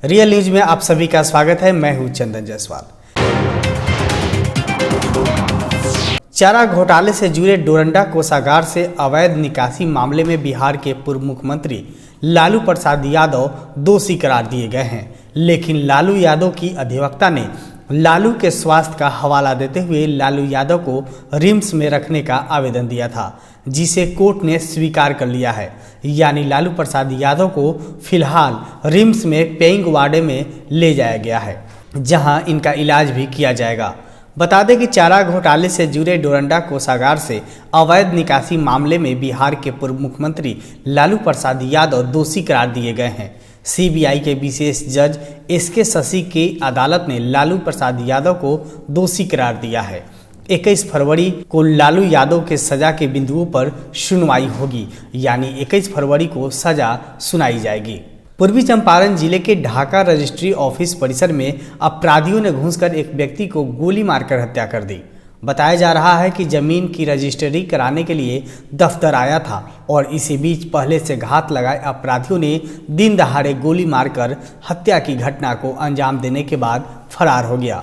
Real news में आप सभी का स्वागत है। मैं हूं चंदन जायसवाल। चारा घोटाले से जुड़े डोरंडा कोषागार से अवैध निकासी मामले में बिहार के पूर्व मुख्यमंत्री लालू प्रसाद यादव दोषी करार दिए गए हैं, लेकिन लालू यादव की अधिवक्ता ने लालू के स्वास्थ्य का हवाला देते हुए लालू यादव को रिम्स में रखने का आवेदन दिया था, जिसे कोर्ट ने स्वीकार कर लिया है। यानी लालू प्रसाद यादव को फिलहाल रिम्स में पेइंग वार्ड में ले जाया गया है, जहां इनका इलाज भी किया जाएगा। बता दें कि चारा घोटाले से जुड़े डोरंडा कोषागार से अवैध निकासी मामले में बिहार के पूर्व मुख्यमंत्री लालू प्रसाद यादव दोषी करार दिए गए हैं। सीबीआई के विशेष जज एसके शशि की अदालत ने लालू प्रसाद यादव को दोषी करार दिया है। 21 फरवरी को लालू यादव के सजा के बिंदुओं पर सुनवाई होगी, यानी 21 फरवरी को सजा सुनाई जाएगी। पूर्वी चंपारण जिले के ढाका रजिस्ट्री ऑफिस परिसर में अपराधियों ने घुसकर एक व्यक्ति को गोली मारकर हत्या कर दी। बताया जा रहा है कि जमीन की रजिस्ट्री कराने के लिए दफ्तर आया था और इसी बीच पहले से घात लगाए अपराधियों ने दिन दहाड़े गोली मारकर हत्या की घटना को अंजाम देने के बाद फरार हो गया,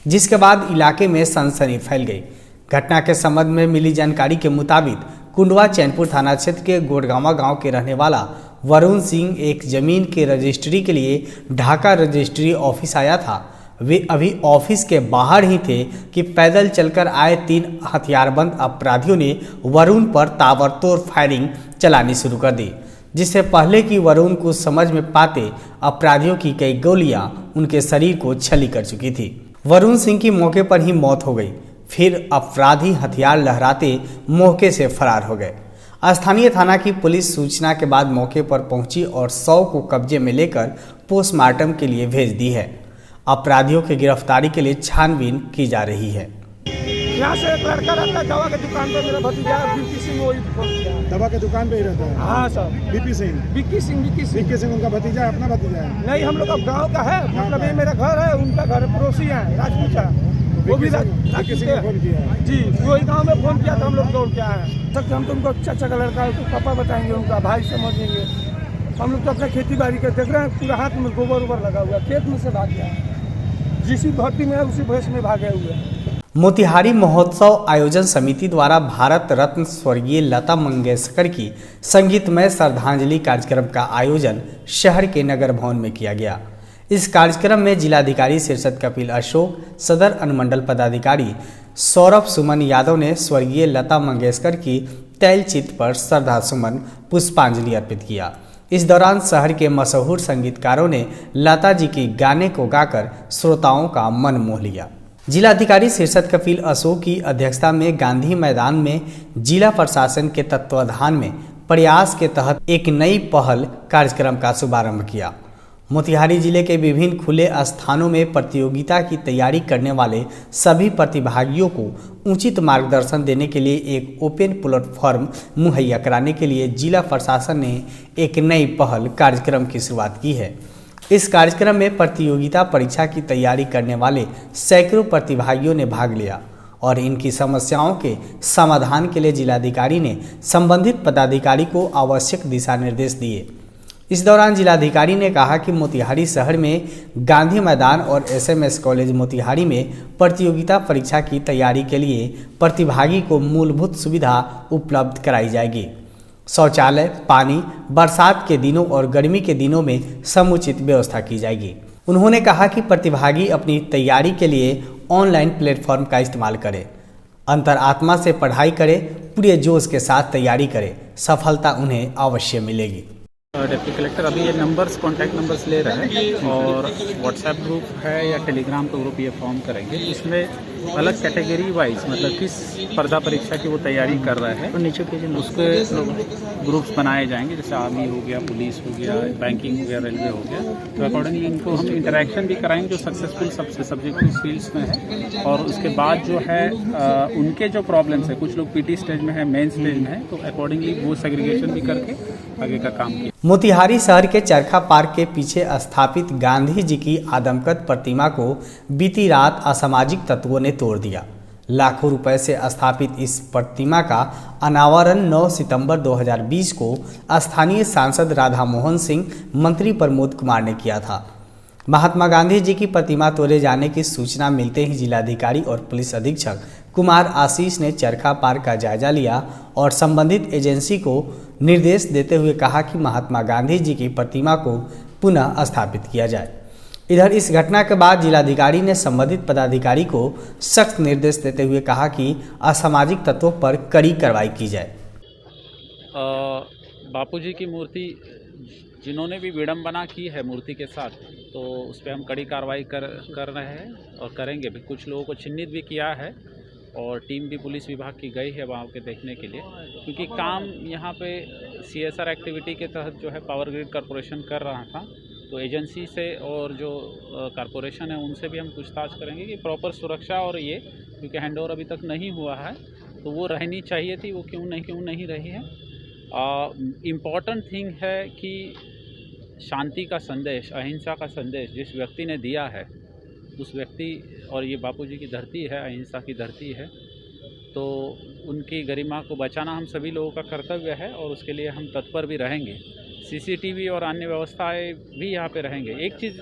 जिसके बाद इलाके में सनसनी फैल गई। घटना के संबंध में मिली जानकारी के मुताबिक कुंडवा चैनपुर थाना क्षेत्र के गोडगांवा गांव के रहने वाला वरुण सिंह एक जमीन के रजिस्ट्री के लिए ढाका रजिस्ट्री ऑफिस आया था। वे अभी ऑफिस के बाहर ही थे कि पैदल चलकर आए 3 हथियारबंद अपराधियों ने वरुण पर ताबड़तोड़ फायरिंग चलानी शुरू कर दी, जिससे पहले कि वरुण को समझ में पाते अपराधियों की कई गोलियां उनके शरीर को छली कर चुकी थी। वरुण सिंह की मौके पर ही मौत हो गई। फिर अपराधी हथियार लहराते मौके से फरार हो गए। स्थानीय थाना की पुलिस सूचना के बाद मौके पर पहुंची और शव को कब्जे में लेकर पोस्टमार्टम के लिए भेज दी है। अपराधियों की गिरफ्तारी के लिए छानबीन की जा रही है। यहाँ से एक लड़का रहता है दवा के दुकान पे, मेरा भतीजा बीपी सिंह वही फोन किया है। दवा के दुकान पे ही रहता है? हाँ सर। बीपी सिंह उनका भतीजा है, अपना भतीजा है? नहीं, हम लोग अब गाँव का है, मतलब ये मेरा घर है, उनका घर पड़ोसी है राजपूता, वो भी फोन किया है जी। वही गाँव में फोन किया था, हम लोग दौड़ के आए हैं। तक हम तो उनको चाचा का लड़का है, तो पापा बताएंगे, उनका भाई समझेंगे। हम लोग तो अपने खेती बाड़ी के देख रहे हैं, पूरा हाथ में गोबर उबर लगा हुआ, खेत में से भाग गया है। जिस भर्ती में है उसी भैंस में भागे हुए हैं। मोतिहारी महोत्सव आयोजन समिति द्वारा भारत रत्न स्वर्गीय लता मंगेशकर की संगीतमय श्रद्धांजलि कार्यक्रम का आयोजन शहर के नगर भवन में किया गया। इस कार्यक्रम में जिलाधिकारी शीर्षद कपिल अशोक, सदर अनुमंडल पदाधिकारी सौरभ सुमन यादव ने स्वर्गीय लता मंगेशकर की तैलचित्र पर श्रद्धा सुमन पुष्पांजलि अर्पित किया। इस दौरान शहर के मशहूर संगीतकारों ने लता जी के गाने को गाकर श्रोताओं का मन मोह लिया। जिलाधिकारी शीर्षद कपिल अशोक की अध्यक्षता में गांधी मैदान में जिला प्रशासन के तत्वाधान में प्रयास के तहत एक नई पहल कार्यक्रम का शुभारंभ किया। मोतिहारी जिले के विभिन्न खुले स्थानों में प्रतियोगिता की तैयारी करने वाले सभी प्रतिभागियों को उचित मार्गदर्शन देने के लिए एक ओपन प्लेटफॉर्म मुहैया कराने के लिए जिला प्रशासन ने एक नई पहल कार्यक्रम की शुरुआत की है। इस कार्यक्रम में प्रतियोगिता परीक्षा की तैयारी करने वाले सैकड़ों प्रतिभागियों ने भाग लिया और इनकी समस्याओं के समाधान के लिए जिलाधिकारी ने संबंधित पदाधिकारी को आवश्यक दिशा निर्देश दिए। इस दौरान जिलाधिकारी ने कहा कि मोतिहारी शहर में गांधी मैदान और एसएमएस कॉलेज मोतिहारी में प्रतियोगिता परीक्षा की तैयारी के लिए प्रतिभागी को मूलभूत सुविधा उपलब्ध कराई जाएगी। शौचालय, पानी, बरसात के दिनों और गर्मी के दिनों में समुचित व्यवस्था की जाएगी। उन्होंने कहा कि प्रतिभागी अपनी तैयारी के लिए ऑनलाइन प्लेटफॉर्म का इस्तेमाल करें, अंतरात्मा से पढ़ाई करें, पूरे जोश के साथ तैयारी करें, सफलता उन्हें अवश्य मिलेगी। डिप्टी कलेक्टर अभी ये नंबर्स कॉन्टैक्ट नंबर्स ले रहे हैं और व्हाट्सएप ग्रुप है या टेलीग्राम का ग्रुप ये फॉर्म करेंगे। इसमें अलग कैटेगरी वाइज मतलब किस स्पर्धा परीक्षा की वो तैयारी कर रहे हैं, तो नीचे उसके ग्रुप्स बनाए जाएंगे, जैसे आर्मी हो गया, पुलिस हो गया, बैंकिंग हो गया, रेलवे हो गया। तो अकॉर्डिंगली इनको हम इंटरेक्शन भी कराएंगे जो सक्सेसफुल सबसे सब्जेक्टिव फील्ड्स में है। और उसके बाद जो है उनके जो प्रॉब्लम्स है, कुछ लोग पीटी स्टेज में है, मेन स्टेज में है, तो अकॉर्डिंगली वो सेग्रीगेशन भी करके आगे का काम किया। मोतिहारी शहर के चरखा पार्क के पीछे स्थापित गांधी जी की आदमकद प्रतिमा को बीती रात असामाजिक तत्वों ने तोड़ दिया। लाखों रुपए से स्थापित इस प्रतिमा का अनावरण 9 सितंबर 2020 को स्थानीय सांसद राधा मोहन सिंह, मंत्री प्रमोद कुमार ने किया था। महात्मा गांधी जी की प्रतिमा तोड़े जाने की सूचना मिलते ही जिलाधिकारी और पुलिस अधीक्षक कुमार आशीष ने चरखा पार्क का जायजा लिया और संबंधित एजेंसी को निर्देश देते हुए कहा कि महात्मा गांधी जी की प्रतिमा को पुनः स्थापित किया जाए। इधर इस घटना के बाद जिलाधिकारी ने संबंधित पदाधिकारी को सख्त निर्देश देते हुए कहा कि असामाजिक तत्वों पर कड़ी कार्रवाई की जाए। बापूजी की मूर्ति जिन्होंने भी विडंबना की है मूर्ति के साथ, तो उस पर हम कड़ी कार्रवाई कर रहे हैं और करेंगे भी। कुछ लोगों को चिन्हित भी किया है और टीम भी पुलिस विभाग की गई है वहाँ के देखने के लिए, क्योंकि काम यहाँ पे CSR एक्टिविटी के तहत जो है पावर ग्रिड कॉरपोरेशन कर रहा था। तो एजेंसी से और जो कॉरपोरेशन है उनसे भी हम पूछताछ करेंगे कि प्रॉपर सुरक्षा और ये, क्योंकि हैंडओवर अभी तक नहीं हुआ है तो वो रहनी चाहिए थी, वो क्यों नहीं रही है। इम्पॉर्टेंट थिंग है कि शांति का संदेश, अहिंसा का संदेश जिस व्यक्ति ने दिया है उस व्यक्ति, और ये बापूजी की धरती है, अहिंसा की धरती है, तो उनकी गरिमा को बचाना हम सभी लोगों का कर्तव्य है और उसके लिए हम तत्पर भी रहेंगे। CCTV और अन्य व्यवस्थाएं भी यहाँ पे रहेंगे। एक चीज़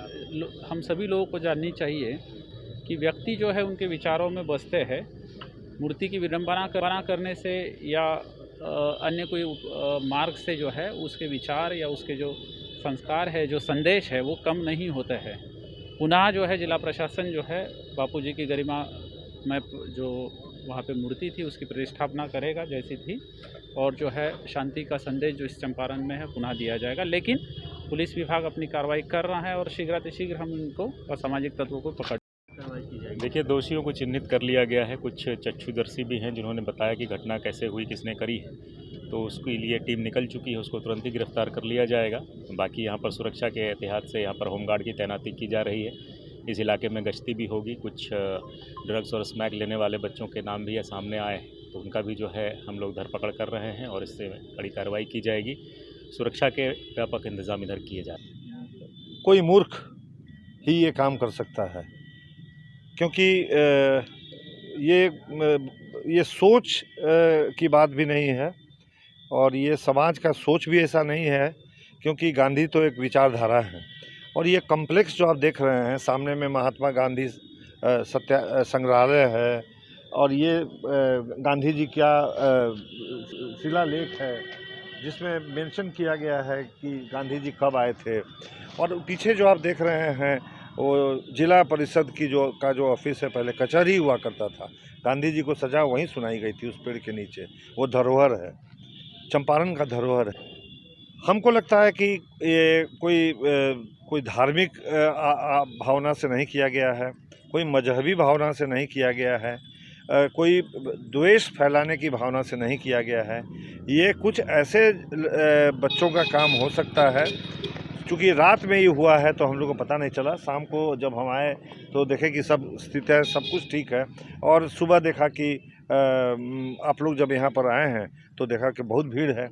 हम सभी लोगों को जाननी चाहिए कि व्यक्ति जो है उनके विचारों में बसते हैं। मूर्ति की विडंबना करने से या अन्य कोई मार्ग से जो है उसके विचार या उसके जो संस्कार है, जो संदेश है, वो कम नहीं होते हैं। पुनः जो है जिला प्रशासन जो है बापूजी की गरिमा में जो वहाँ पे मूर्ति थी उसकी प्रतिष्ठापना करेगा जैसी थी, और जो है शांति का संदेश जो इस चंपारण में है पुनः दिया जाएगा। लेकिन पुलिस विभाग अपनी कार्रवाई कर रहा है और शीघ्र हम इनको असामाजिक तत्वों को पकड़ कार्रवाई की जाएगी। देखिए, दोषियों को चिन्हित कर लिया गया है। कुछ चक्षुदर्शी भी हैं जिन्होंने बताया कि घटना कैसे हुई, किसने करी है, तो उसके लिए टीम निकल चुकी है, उसको तुरंत ही गिरफ्तार कर लिया जाएगा। बाकी यहाँ पर सुरक्षा के एहतियात से यहाँ पर होमगार्ड की तैनाती की जा रही है। इस इलाके में गश्ती भी होगी। कुछ ड्रग्स और स्मैक लेने वाले बच्चों के नाम भी सामने आए, तो उनका भी जो है हम लोग धरपकड़ कर रहे हैं और इससे कड़ी कार्रवाई की जाएगी। सुरक्षा के व्यापक इंतजाम इधर किए जा रहे हैं। कोई मूर्ख ही ये काम कर सकता है, क्योंकि ये सोच की बात भी नहीं है और ये समाज का सोच भी ऐसा नहीं है, क्योंकि गांधी तो एक विचारधारा है। और ये कॉम्प्लेक्स जो आप देख रहे हैं सामने में, महात्मा गांधी संग्रहालय है और ये गांधी जी का शिलालेख है जिसमें मेंशन किया गया है कि गांधी जी कब आए थे। और पीछे जो आप देख रहे हैं वो जिला परिषद की जो ऑफिस है, पहले कचहरी हुआ करता था। गांधी जी को सजा वहीं सुनाई गई थी, उस पेड़ के नीचे। वो धरोहर है, चंपारण का धरोहर है। हमको लगता है कि ये कोई धार्मिक भावना से नहीं किया गया है, कोई मजहबी भावना से नहीं किया गया है, कोई द्वेष फैलाने की भावना से नहीं किया गया है। ये कुछ ऐसे बच्चों का काम हो सकता है। चूँकि रात में ये हुआ है तो हम लोग को पता नहीं चला। शाम को जब हम आए तो देखे कि सब स्थित है, सब कुछ ठीक है। और सुबह देखा कि आप लोग जब यहाँ पर आए हैं तो देखा कि बहुत भीड़ है,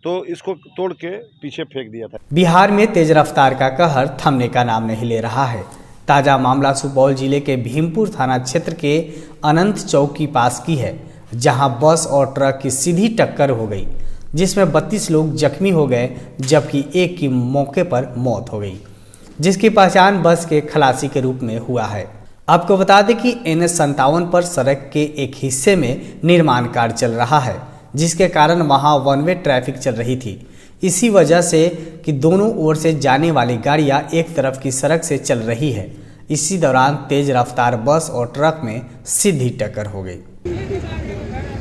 तो इसको तोड़ के पीछे फेंक दिया था। बिहार में तेज रफ्तार का कहर थमने का नाम नहीं ले रहा है। ताज़ा मामला सुपौल जिले के भीमपुर थाना क्षेत्र के अनंत चौक के पास की है, जहां बस और ट्रक की सीधी टक्कर हो गई, जिसमें 32 लोग जख्मी हो गए, जबकि एक की मौके पर मौत हो गई, जिसकी पहचान बस के खलासी के रूप में हुआ है। आपको बता दें कि NH57 पर सड़क के एक हिस्से में निर्माण कार्य चल रहा है, जिसके कारण वहां वन वे ट्रैफिक चल रही थी। इसी वजह से कि दोनों ओर से जाने वाली गाड़ियां एक तरफ की सड़क से चल रही है। इसी दौरान तेज रफ्तार बस और ट्रक में सीधी टक्कर हो गई।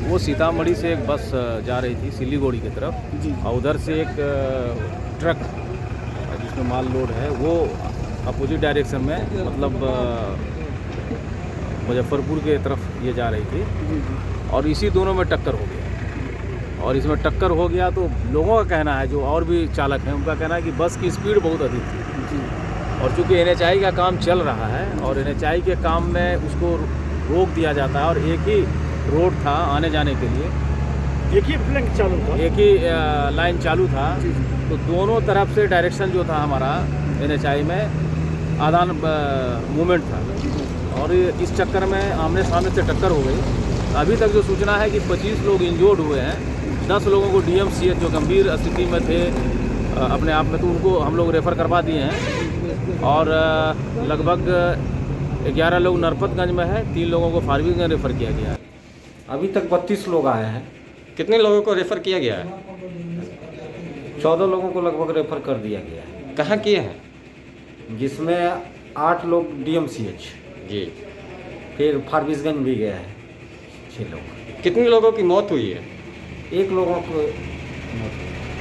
वो सीतामढ़ी से एक बस जा रही थी सिलीगुड़ी की तरफ, और उधर से एक ट्रक जिसमें माल लोड है वो अपोजिट डायरेक्शन में, मतलब मुजफ्फरपुर के तरफ ये जा रही थी, और इसी दोनों में टक्कर हो गया। और इसमें टक्कर हो गया तो लोगों का कहना है, जो और भी चालक हैं उनका कहना है कि बस की स्पीड बहुत अधिक थी, और चूँकि NHI का काम चल रहा है और NHI के काम में उसको रोक दिया जाता है, और एक ही रोड था आने जाने के लिए, एक ही लाइन चालू था, एक ही लाइन चालू था, तो दोनों तरफ से डायरेक्शन जो था हमारा NHI में आदान मूवमेंट था, और इस चक्कर में आमने सामने से टक्कर हो गई। अभी तक जो सूचना है कि 25 लोग इंजोर्ड हुए हैं, 10 लोगों को DMCH जो गंभीर स्थिति में थे अपने आप में, तो उनको हम लोग रेफ़र करवा दिए हैं। और लगभग 11 लोग नरपतगंज में है, 3 लोगों को फारबिसगंज रेफ़र किया गया है। अभी तक 32 लोग आए हैं। कितने लोगों को रेफ़र किया गया है? 14 लोगों को लगभग रेफर कर दिया गया है, कहाँ किए हैं? जिसमें 8 लोग DMCH, जी। फिर फारबिसगंज भी गया है 6 लोग। कितने लोगों की मौत हुई है? 1 लोगों को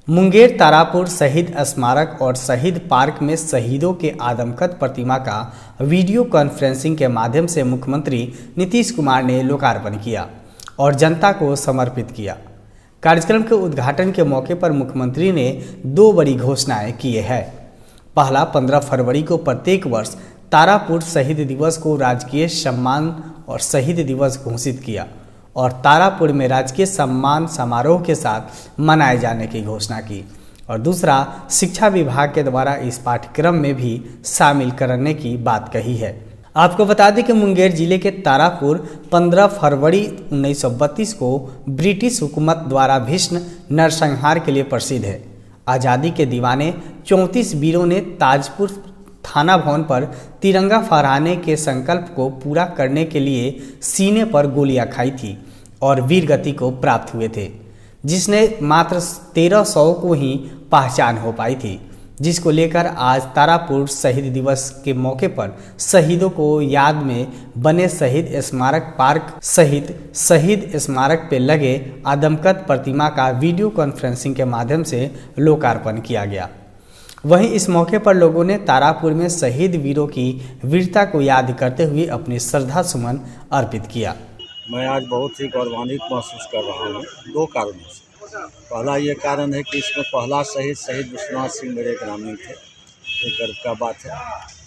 मुंगेर तारापुर शहीद स्मारक और शहीद पार्क में शहीदों के आदमकद प्रतिमा का वीडियो कॉन्फ्रेंसिंग के माध्यम से मुख्यमंत्री नीतीश कुमार ने लोकार्पण किया और जनता को समर्पित किया। कार्यक्रम के उद्घाटन के मौके पर मुख्यमंत्री ने 2 बड़ी घोषणाएं की है। पहला, 15 फरवरी को प्रत्येक वर्ष तारापुर शहीद दिवस को राजकीय सम्मान और शहीद दिवस घोषित किया और तारापुर में राजकीय सम्मान समारोह के साथ मनाए जाने की घोषणा की। और दूसरा, शिक्षा विभाग के द्वारा इस पाठ्यक्रम में भी शामिल करने की बात कही है। आपको बता दें कि मुंगेर जिले के तारापुर 15 फरवरी 1932 को ब्रिटिश हुकूमत द्वारा भीषण नरसंहार के लिए प्रसिद्ध है। आज़ादी के दीवाने 34 वीरों ने ताजपुर थाना भवन पर तिरंगा फहराने के संकल्प को पूरा करने के लिए सीने पर गोलियां खाई थी और वीर गति को प्राप्त हुए थे, जिसने मात्र 1300 को ही पहचान हो पाई थी, जिसको लेकर आज तारापुर शहीद दिवस के मौके पर शहीदों को याद में बने शहीद स्मारक पार्क सहित शहीद स्मारक पे लगे आदमकद प्रतिमा का वीडियो कॉन्फ्रेंसिंग के माध्यम से लोकार्पण किया गया। वहीं इस मौके पर लोगों ने तारापुर में शहीद वीरों की वीरता को याद करते हुए अपनी श्रद्धा सुमन अर्पित किया। मैं आज बहुत ही गौरवान्वित महसूस कर रहा हूँ 2 कारणों से। पहला ये कारण है कि इसमें पहला शहीद विश्वनाथ सिंह मेरे ग्रामीण थे, ये गर्व का बात है।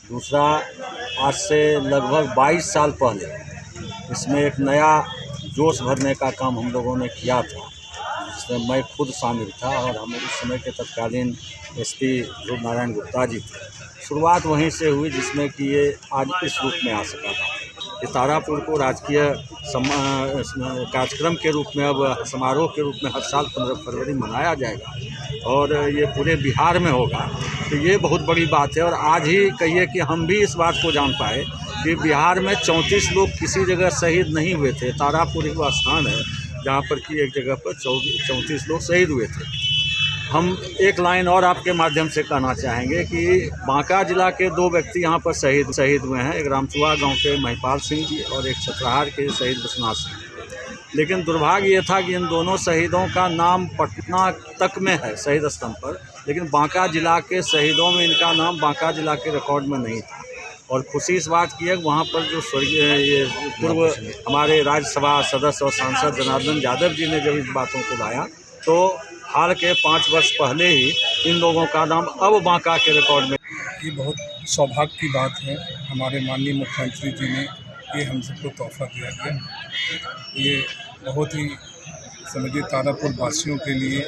दूसरा, आज से लगभग 22 साल पहले इसमें एक नया जोश भरने का काम हम लोगों ने किया था, जिसमें मैं खुद शामिल था और हम उस समय के तत्कालीन SP ध्रुव नारायण गुप्ता जी थे। शुरुआत वहीं से हुई जिसमें कि ये आज इस रूप में आ सका था। ये तारापुर को राजकीय कार्यक्रम के रूप में, अब समारोह के रूप में हर साल 15 फरवरी मनाया जाएगा और ये पूरे बिहार में होगा, तो ये बहुत बड़ी बात है। और आज ही कहिए कि हम भी इस बात को जान पाए कि बिहार में 34 लोग किसी जगह शहीद नहीं हुए थे। तारापुर एक स्थान है जहाँ पर कि एक जगह पर 34 लोग शहीद हुए थे। हम एक लाइन और आपके माध्यम से कहना चाहेंगे कि बांका जिला के 2 व्यक्ति यहाँ पर शहीद हुए हैं, एक रामचुआ गांव के महिपाल सिंह जी और एक छतरहार के शहीद विश्वनाथ सिंह। लेकिन दुर्भाग्य ये था कि इन दोनों शहीदों का नाम पटना तक में है शहीद स्तंभ पर, लेकिन बांका जिला के शहीदों में इनका नाम बांका जिला के रिकॉर्ड में नहीं था। और खुशी इस बात की है कि वहाँ पर जो ये पूर्व हमारे राज्यसभा सदस्य और सांसद जनार्दन यादव जी ने जब इस बातों को लाया, तो हाल के 5 वर्ष पहले ही इन लोगों का नाम अब बांका के रिकॉर्ड में। ये बहुत सौभाग्य की बात है, हमारे माननीय मुख्यमंत्री जी ने ये हम सबको तोहफा दिया गया। ये बहुत ही समझिए तारापुर वासियों के लिए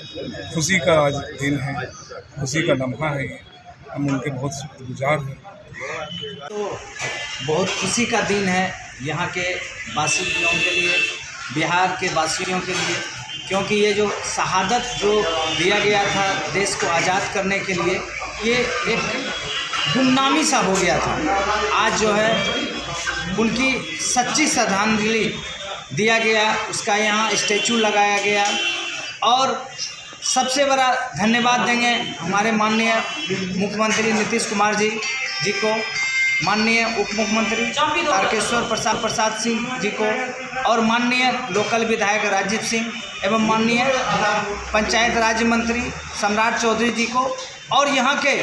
खुशी का आज दिन है, खुशी का लम्हा है। हम उनके बहुत शुक्रगुजार हैं। तो बहुत खुशी का दिन है यहाँ के वासियों के लिए, बिहार के वासियों के लिए, क्योंकि ये जो शहादत जो दिया गया था देश को आज़ाद करने के लिए, ये एक गुमनामी सा हो गया था। आज जो है उनकी सच्ची श्रद्धांजलि दिया गया, उसका यहाँ स्टैचू लगाया गया। और सबसे बड़ा धन्यवाद देंगे हमारे माननीय मुख्यमंत्री नीतीश कुमार जी को, माननीय उप मुख्यमंत्री तारकेश्वर प्रसाद सिंह जी को, और माननीय लोकल विधायक राजीव सिंह एवं माननीय पंचायत राज्य मंत्री सम्राट चौधरी जी को, और यहाँ के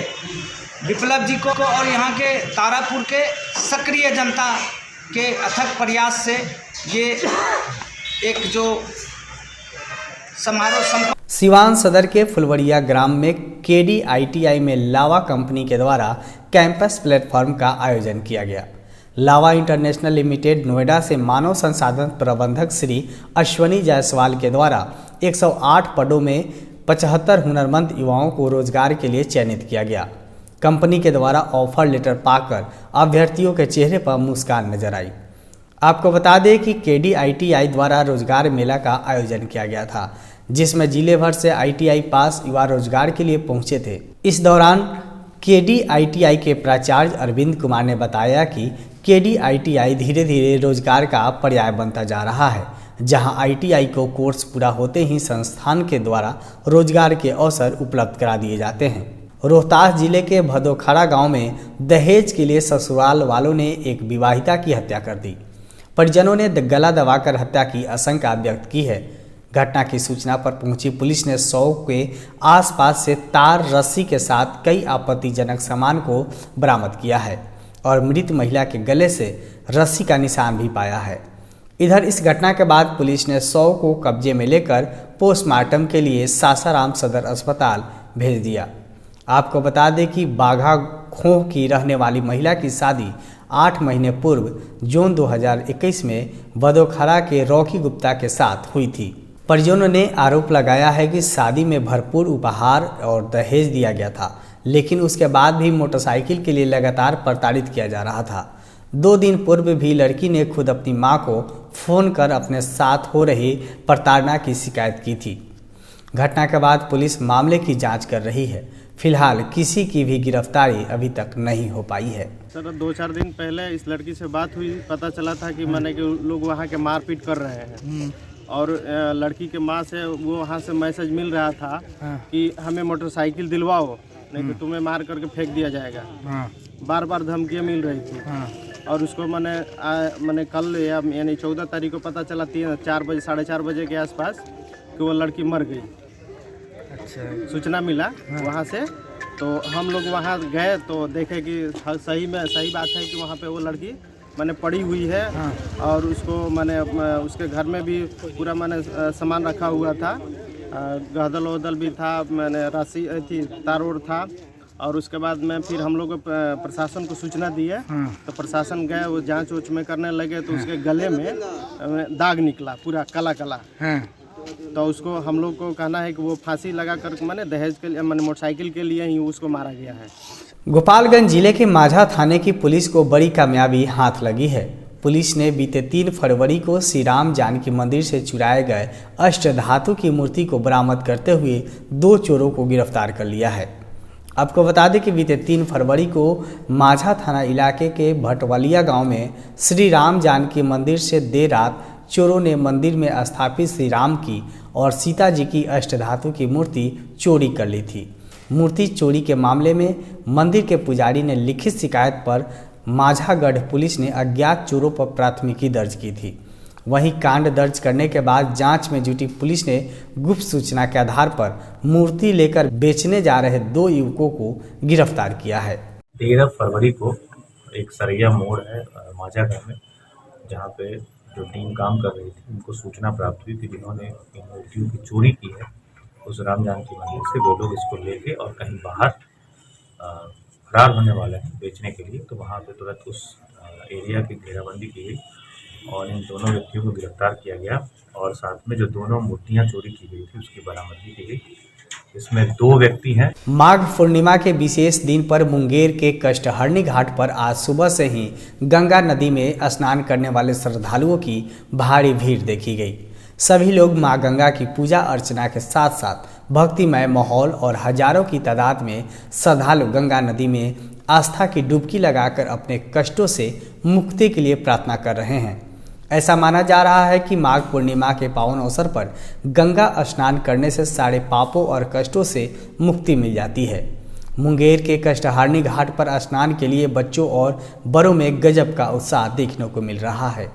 विप्लव जी को, और यहाँ के तारापुर के सक्रिय जनता के अथक प्रयास से ये एक जो समारोह सिवान सदर के फुलवरिया ग्राम में KDITI में लावा कंपनी के द्वारा कैंपस प्लेटफॉर्म का आयोजन किया गया। लावा इंटरनेशनल लिमिटेड नोएडा से मानव संसाधन प्रबंधक श्री अश्वनी जायसवाल के द्वारा 108 पदों में 75 हुनरमंद युवाओं को रोजगार के लिए चयनित किया गया। कंपनी के द्वारा ऑफर लेटर पाकर अभ्यर्थियों के चेहरे पर मुस्कान नजर आई। आपको बता दें कि KDITI द्वारा रोजगार मेला का आयोजन किया गया था, जिसमें जिले भर से ITI पास युवा रोजगार के लिए पहुंचे थे। इस दौरान KD-ITI के प्राचार्य अरविंद कुमार ने बताया कि KD-ITI धीरे धीरे रोजगार का पर्याय बनता जा रहा है, जहां ITI को कोर्स पूरा होते ही संस्थान के द्वारा रोजगार के अवसर उपलब्ध करा दिए जाते हैं। रोहतास जिले के भदोखड़ा गांव में दहेज के लिए ससुराल वालों ने एक विवाहिता की हत्या कर दी। परिजनों ने गला दबाकर हत्या की आशंका व्यक्त की है। घटना की सूचना पर पहुंची पुलिस ने 100 के आसपास से तार रस्सी के साथ कई आपत्तिजनक सामान को बरामद किया है और मृत महिला के गले से रस्सी का निशान भी पाया है। इधर इस घटना के बाद पुलिस ने 100 को कब्जे में लेकर पोस्टमार्टम के लिए सासाराम सदर अस्पताल भेज दिया। आपको बता दें कि बाघा खोह की रहने वाली महिला की शादी 8 महीने पूर्व जून 2021 में भदोखड़ा के रॉकी गुप्ता के साथ हुई थी। परिजनों ने आरोप लगाया है कि शादी में भरपूर उपहार और दहेज दिया गया था, लेकिन उसके बाद भी मोटरसाइकिल के लिए लगातार प्रताड़ित किया जा रहा था। 2 दिन पूर्व भी लड़की ने खुद अपनी मां को फोन कर अपने साथ हो रही प्रताड़ना की शिकायत की थी। घटना के बाद पुलिस मामले की जांच कर रही है। फिलहाल किसी की भी गिरफ्तारी अभी तक नहीं हो पाई है। सर 2-4 दिन पहले इस लड़की से बात हुई, पता चला था कि मैंने कि लोग वहाँ के मारपीट कर रहे हैं और लड़की के माँ से वो वहाँ से मैसेज मिल रहा था कि हमें मोटरसाइकिल दिलवाओ, नहीं तो तुम्हें मार करके फेंक दिया जाएगा। बार बार धमकियाँ मिल रही थी और उसको मैंने कल यानी 14 तारीख को पता चला 4 बजे 4:30 बजे के आसपास कि वो लड़की मर गई। अच्छा, सूचना मिला वहाँ से, तो हम लोग वहाँ गए तो देखे कि सही बात है कि वहाँ पे वो लड़की पड़ी हुई है और उसको उसके घर में भी पूरा सामान रखा हुआ था, गदल वदल भी था, रस्सी थी, तार था। और उसके बाद में फिर हम लोग प्रशासन को सूचना दी है, तो प्रशासन गए, वो जांच उच में करने लगे तो उसके गले में दाग निकला पूरा काला काला। तो उसको हम लोग को कहना है कि वो फांसी लगा कर दहेज के लिए मोटरसाइकिल के लिए ही उसको मारा गया है। गोपालगंज जिले के माझा थाने की पुलिस को बड़ी कामयाबी हाथ लगी है। पुलिस ने बीते 3 फरवरी को श्री राम जानकी मंदिर से चुराए गए अष्टधातु की मूर्ति को बरामद करते हुए 2 चोरों को गिरफ्तार कर लिया है। आपको बता दें कि बीते 3 फरवरी को माझा थाना इलाके के भटवलिया गांव में श्री राम जानकी मंदिर से देर रात चोरों ने मंदिर में स्थापित श्री राम की और सीता जी की अष्टधातु की मूर्ति चोरी कर ली थी। मूर्ति चोरी के मामले में मंदिर के पुजारी ने लिखित शिकायत पर माझागढ़ पुलिस ने अज्ञात चोरों पर प्राथमिकी दर्ज की थी। वहीं कांड दर्ज करने के बाद जांच में जुटी पुलिस ने गुप्त सूचना के आधार पर मूर्ति लेकर बेचने जा रहे 2 युवकों को गिरफ्तार किया है। 13 फरवरी को एक सरैया मोड़ है माझागढ़ में, जहाँ पे जो टीम काम कर रही थी उनको सूचना प्राप्त हुई कि जिन्होंने इन मूर्तियों की चोरी की है उस राम जानकी मंदिर से वो लोग इसको लेके और कहीं बाहर फरार होने वाले हैं बेचने के लिए। तो वहाँ पे तुरंत उस एरिया की घेराबंदी की गई और इन दोनों व्यक्तियों को गिरफ्तार किया गया और साथ में जो दोनों मूर्तियाँ चोरी की गई थी उसकी बरामदगी की गई। इसमें 2 व्यक्ति हैं। माघ पूर्णिमा के विशेष दिन पर मुंगेर के कष्टहरणी घाट पर आज सुबह से ही गंगा नदी में स्नान करने वाले श्रद्धालुओं की भारी भीड़ देखी गई। सभी लोग मां गंगा की पूजा अर्चना के साथ साथ भक्तिमय माहौल और हजारों की तादाद में श्रद्धालु गंगा नदी में आस्था की डुबकी लगाकर अपने कष्टों से मुक्ति के लिए प्रार्थना कर रहे हैं। ऐसा माना जा रहा है कि माघ पूर्णिमा के पावन अवसर पर गंगा स्नान करने से सारे पापों और कष्टों से मुक्ति मिल जाती है। मुंगेर के कष्टहरणी घाट पर स्नान के लिए बच्चों और बड़ों में गजब का उत्साह देखने को मिल रहा है।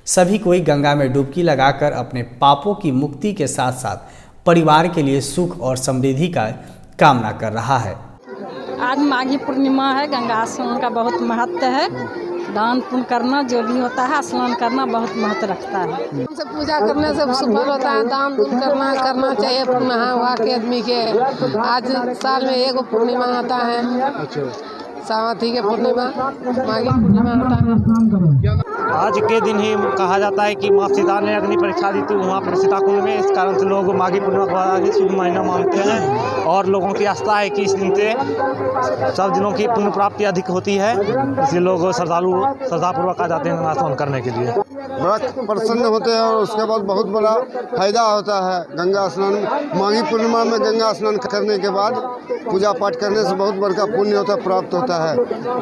सभी कोई गंगा में डुबकी लगाकर अपने पापों की मुक्ति के साथ साथ परिवार के लिए सुख और समृद्धि का कामना कर रहा है। आज माघी पूर्णिमा है, गंगा स्नान का बहुत महत्व है। दान पुण्य करना जो भी होता है, स्नान करना बहुत महत्व रखता है। हमसे पूजा करने से सफल होता है, दान पुण्य करना चाहिए। पूर्णिमा हुआ के आदमी के आज साल में 1 पूर्णिमा आता है, सावंती के पूर्णिमा, माघी पूर्णिमा आता है। आज के दिन ही कहा जाता है कि माँ सीता ने अग्नि परीक्षा दी थी वहाँ पर सीताकुंड में। इस कारण से लोग माघी पूर्णिमा को बड़ा ही शुभ महीना मानते हैं और लोगों की आस्था है कि इस दिन से सब दिनों की पुण्य प्राप्ति अधिक होती है, इसलिए लोग श्रद्धापूर्वक आ जाते हैं गंगा स्नान करने के लिए। बड़ा प्रसन्न होते हैं और उसके बाद बहुत बड़ा फायदा होता है गंगा स्नान। माघी पूर्णिमा में गंगा स्नान करने के बाद पूजा पाठ करने से बहुत बड़ा पुण्य होता है, प्राप्त होता है।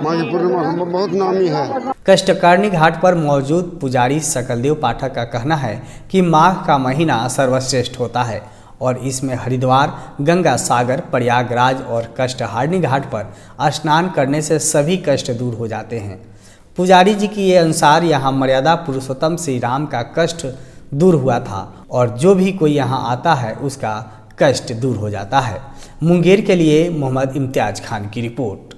माघी पूर्णिमा बहुत नामी है। कष्टकारणी घाट पर मौजूद पुजारी सकलदेव पाठक का कहना है कि माघ का महीना सर्वश्रेष्ठ होता है और इसमें हरिद्वार, गंगा सागर, प्रयागराज और कष्टहारिणी घाट पर स्नान करने से सभी कष्ट दूर हो जाते हैं। पुजारी जी के अनुसार यहाँ मर्यादा पुरुषोत्तम श्री राम का कष्ट दूर हुआ था और जो भी कोई यहाँ आता है उसका कष्ट दूर हो जाता है। मुंगेर के लिए मोहम्मद इम्तियाज खान की रिपोर्ट।